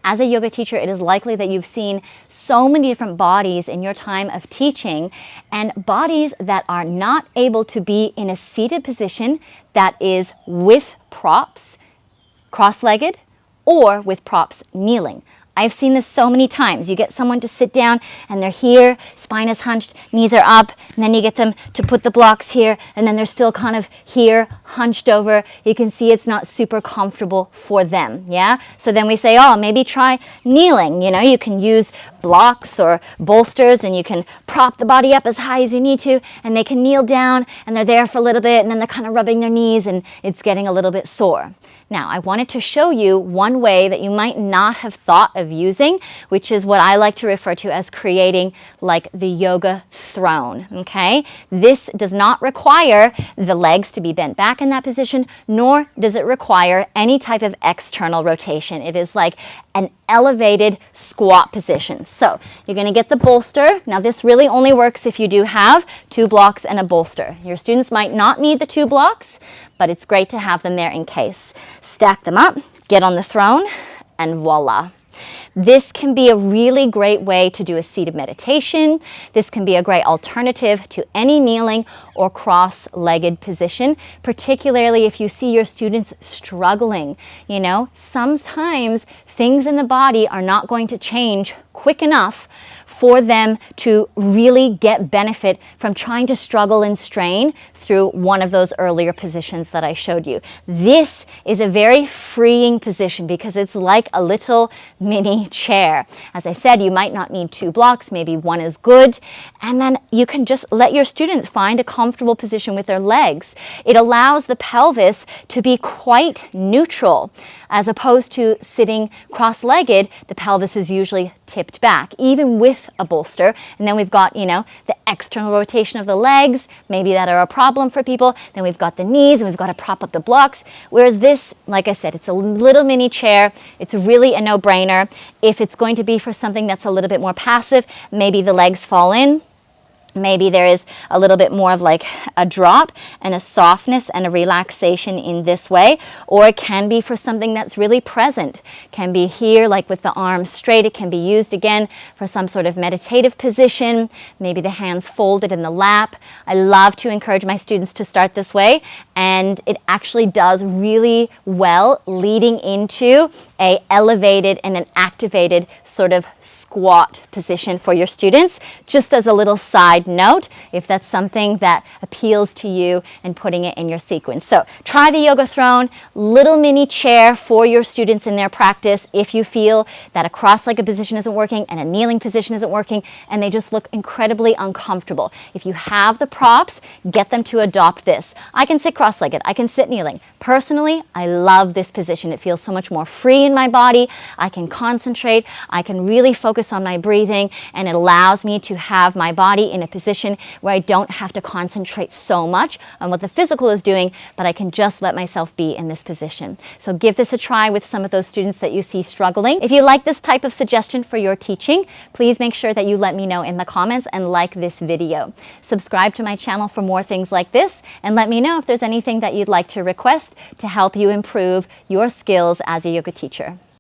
As a yoga teacher, it is likely that you've seen so many different bodies in your time of teaching, and bodies that are not able to be in a seated position that is with props, cross-legged, or with props kneeling. I've seen this so many times. You get someone to sit down and they're here, spine is hunched, knees are up, and then you get them to put the blocks here, and then they're still kind of here, hunched over. You can see it's not super comfortable for them, yeah? So then we say, oh, maybe try kneeling. You know, you can use blocks or bolsters, and you can prop the body up as high as you need to, and they can kneel down, and they're there for a little bit, and then they're kind of rubbing their knees, and it's getting a little bit sore. Now, I wanted to show you one way that you might not have thought of using, which is what I like to refer to as creating like the yoga throne, okay? This does not require the legs to be bent back in that position, nor does it require any type of external rotation. It is like an elevated squat position. So you're going to get the bolster. Now, this really only works if you do have 2 blocks and a bolster. Your students might not need the 2 blocks, but it's great to have them there in case. Stack them up, get on the throne, and voila. This can be a really great way to do a seated meditation. This can be a great alternative to any kneeling or cross-legged position, particularly if you see your students struggling. You know, sometimes things in the body are not going to change quick enough for them to really get benefit from trying to struggle and strain through one of those earlier positions that I showed you. This is a very freeing position because it's like a little mini chair. As I said, you might not need 2 blocks, maybe 1 is good, and then you can just let your students find a comfortable position with their legs. It allows the pelvis to be quite neutral. As opposed to sitting cross-legged, the pelvis is usually tipped back, even with a bolster. And then we've got, you know, the external rotation of the legs, maybe that are a problem for people. Then we've got the knees, and we've got to prop up the blocks. Whereas this, like I said, it's a little mini chair. It's really a no-brainer. If it's going to be for something that's a little bit more passive, maybe the legs fall in. Maybe there is a little bit more of like a drop and a softness and a relaxation in this way, or it can be for something that's really present. It can be here like with the arms straight. It can be used again for some sort of meditative position, maybe the hands folded in the lap. I love to encourage my students to start this way, and it actually does really well leading into a elevated and an activated sort of squat position for your students. Just as a little side note, if that's something that appeals to you, and putting it in your sequence. So try the yoga throne, little mini chair for your students in their practice if you feel that a cross-legged position isn't working and a kneeling position isn't working and they just look incredibly uncomfortable. If you have the props, get them to adopt this. I can sit cross-legged, I can sit kneeling. Personally, I love this position. It feels so much more free in my body. I can concentrate, I can really focus on my breathing, and it allows me to have my body in a position where I don't have to concentrate so much on what the physical is doing, but I can just let myself be in this position. So give this a try with some of those students that you see struggling. If you like this type of suggestion for your teaching, please make sure that you let me know in the comments and like this video. Subscribe to my channel for more things like this, and let me know if there's anything that you'd like to request to help you improve your skills as a yoga teacher.